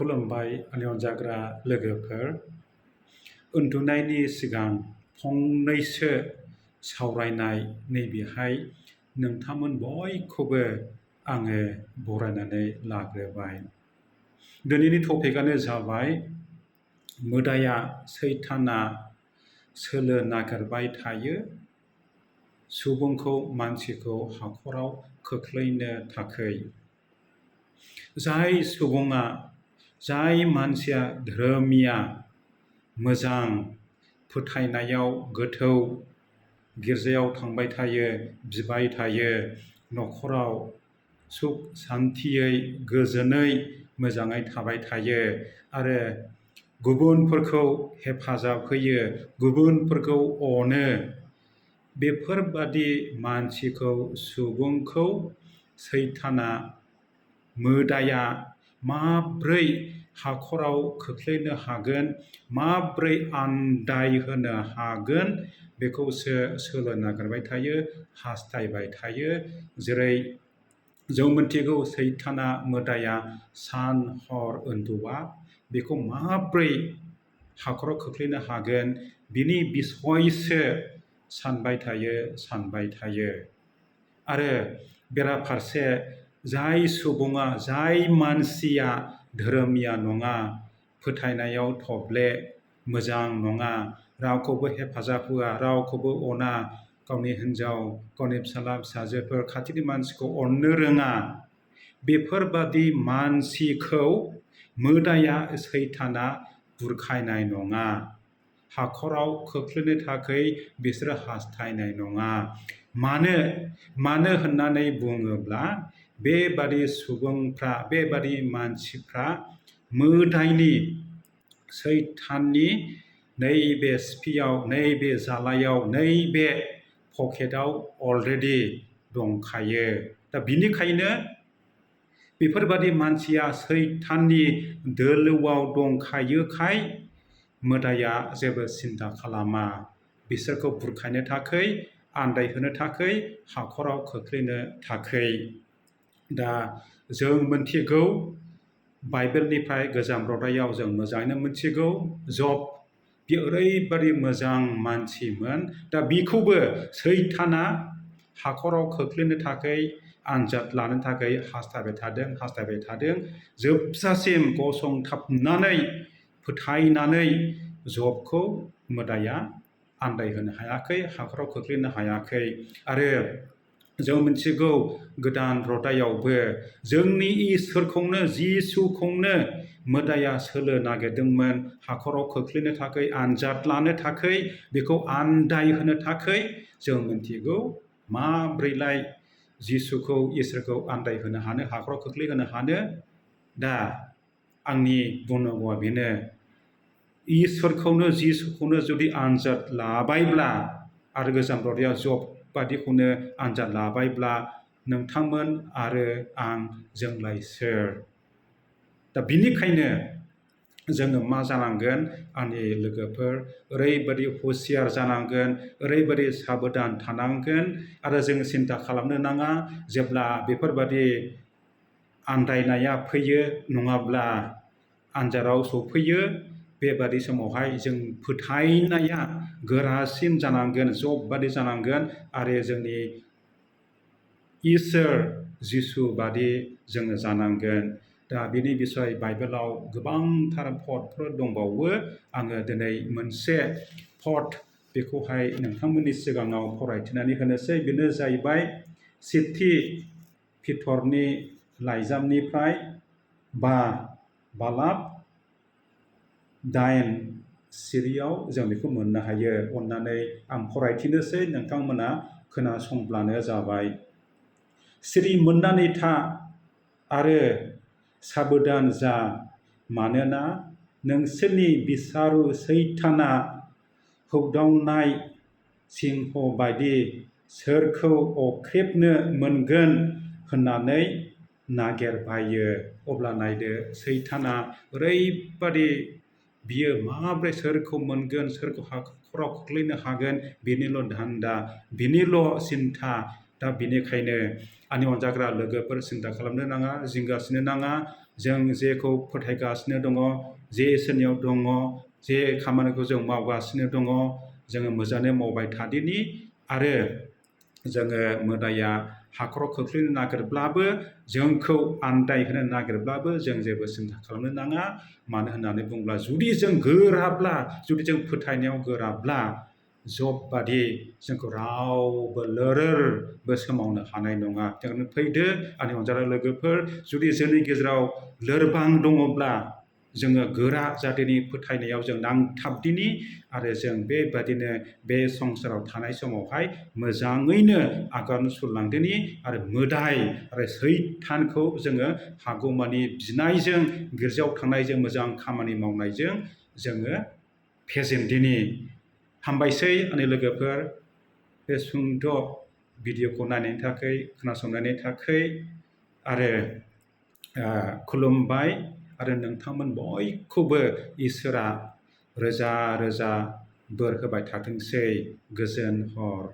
खुलुमबाय आंनि अनजाग्रा लोगोफोर। उन्दुनायनि सिगां फंनैसो सावरायनाय नैबेहाय नोंथांमोन बयखौबो आङो बरायनानै लाग्रोबाय। दिनैनि टपिकआनो जाबाय मोदाया सैताना सोलो नागिरबाय थायो सुबुंखौ मानसिखौ हाखराव खोख्लैनो थाखै। जाय मानसिया धोरोमिया मोजां फोथायनायाव गोथौ गिर्जायाव थांबाय थायो, बिबाय थायो, न'खराव सुख सान्थियै गोजोनै मोजाङै थाबाय थायो आरो गुबुनफोरखौ हेफाजाब होयो, गुबुनफोरखौ अनो, बेफोरबादि मानसिखौ सुबुंखौ सैताना मोदाया माब्रै हाखराव खोख्लैनो हागोन, माब्रै आन्दाय होनो हागोन बेखौसो सोलो नागिरबाय थायो, हास्थायबाय थायो। जेरै जों मिथिगौ सैताना मोदाया सान हर उन्दुआ, बेखौ माब्रै हाखराव खोख्लैनो हागोन बिनि बिसयसो सानबाय थायो। आरो बेराफारसे जाय सुबुङा, जाय मानसिया धोरोमिया नङा, फोथायनायाव थब्ले, मोजां नङा, रावखौबो हेफाजाब होआ, रावखौबो अना, गावनि हिन्जाव, गावनि फिसाला फिसाजोफोर, खाथिनि मानसिखौ अननो रोङा, बेफोरबादि मानसिखौ मोदाया सैताना बुरखायनाय नङा, हाखराव खोख्लैनो थाखै बिसोरो हास्थायनाय नङा। मानो होननानै बुङोब्ला बेबादि सुबुंफ्रा, बेबादि मानसिफ्रा मोदायनि, सैताननि नैबे सिफियाव, नैबे जालायाव, नैबे पकेटाव अलरेडि दंखायो। दा बिनिखायनो बेफोरबादि मानसिया सैताननि दोलोआव दंखायोखाय मोदाया जेबो सिन्ता खालामा बिसोरखौ बुरखायनो थाखै, आन्दायहोनो थाखै, हाखराव खोख्लैनो थाखै। दा जों मिथिगौ बाइबेलनिफ्राय गोजाम रादायाव जों मोजाङैनो मिथिगौ जब, बियो ओरैबादि मोजां मानसिमोन। दा बिखौबो सैताना हाखराव खोख्लैनो थाखै, आनजाद लानो थाखै हास्थायबाय थादों। जोबजासिम गसंथाबनानै फोथायनानै जबखौ मोदाया आन्दायहोनो हायाखै, हाखराव खोख्लैनो हायाखै। आरो जों मिथिगौ गोदान रादायावबो जोंनि इसोरखौनो, जिसुखौनो मोदाया सोलो नागिरदोंमोन हाखराव खोख्लैनो थाखै, आनजाद लानो थाखै, बेखौ आन्दायहोनो थाखै। जों मिथिगौ माब्रैलाय जिसुखौ, इसोरखौ आन्दायहोनो हानो, हाखराव खोख्लैहोनो हानो। दा आंनि बुंनांगौआ बेनो, इसोरखौनो, जिसुखौनो जुदि आनजाद लाबायब्ला आरो गोजाम रादायाव जब बादिखौनो आनजाद लाबायब्ला नोंथांमोन आरो जोंलाय सोर? दा बिनिखायनो जोङो मा जानांगोन आंनि लोगोफोर, ओरैबादि हुसियार जानांगोन, ओरैबादि साबधान थानांगोन आरो जों सिन्ता खालामनो नाङा जेब्ला बेफोरबादि आन्दायनाया फैयो, नङाब्ला आनजादाव सफैयो, बेबादि समावहाय जों फोथायनाया गोरासिन जानांगोन, जब बादि जानांगोन आरो जोंनि इसोर जिसु बादि जोङो जानांगोन। दा बिनि बिसय बाइबेलाव गोबांथार पदफोर दंबावो। आङो दिनै मोनसे पद बेखौहाय नोंथांमोननि सिगाङाव फरायथिनानै होनोसै। बेनो जाहैबाय सेथि पितरनि लाइजामनिफ्राय बालाब 8 सिरियाव जों बेखौ मोननो हायो। अननानै आं फरायथिनोसै, नोंथांमोना खोनासंब्लानो जाबाय। सिरि मोननानै था आरो साबधान जा, मानोना नोंसोरनि बिसारु सैताना हौदावनाय सिंह बायदि सोरखौ अख्रेबनो मोनगोन होननानै नागिरबायो। अब्ला नायदो, सैताना ओरैबादि बियो माब्रै सोरखौ मोनगोन, सोरखौ हाखराव खोख्लैनो हागोन, बेनिल' धान्दा, बेनिल' सिन्ता। दा बेनिखायनो आंनि अनजाग्रा लोगोफोर, सिन्ता खालामनो नाङा, जिंगासिनो नाङा। जों जेखौ फोथायगासिनो दङ, जे इसोरनियाव दङ, जे खामानिखौ जों मावगासिनो दङ, जोङो मोजाङै मावबाय थादिनि आरो जोङो मोदाया हाखराव खोख्लैनो नागिरब्लाबो, जोंखौ आन्दायहोनो नागिरब्लाबो जों जेबो सिन्था खालामनो नाङा। मानो होननानै बुङोब्ला जुदि जों गोराब्ला, जुदि जों फोथायनायाव गोराब्ला, जब बादि जोंखौ रावबो लोरबो सोमावनो हानाय नङा। जों फैदो आंनि अनजानाय लोगोफोर, जुदि जोंनि गेजेराव लोरबां दङब्ला जोङो गोरा जादिनि फोथायनायाव जों नांथाबदिनि आरो जों बेबादिनो बे संसाराव थानाय समावहाय मोजाङैनो आगान सुरलांदिनि आरो मोदाय आरो सैतानखौ जोङो हागौमानि बिनायजों, गिर्जायाव थांनायजों, मोजां खामानि मावनायजों जोङो फेजेनदिनि। हामबायसै आंनि लोगोफोर, बे सुंद' भिडिअखौ नायनायनि थाखाय, खोनासंनायनि थाखाय आरो खुलुमबाय आरो नोंथांमोन बयखौबो इसोरा रोजा रोजा बोर होबाय थाथोंसै। गोजोन हर।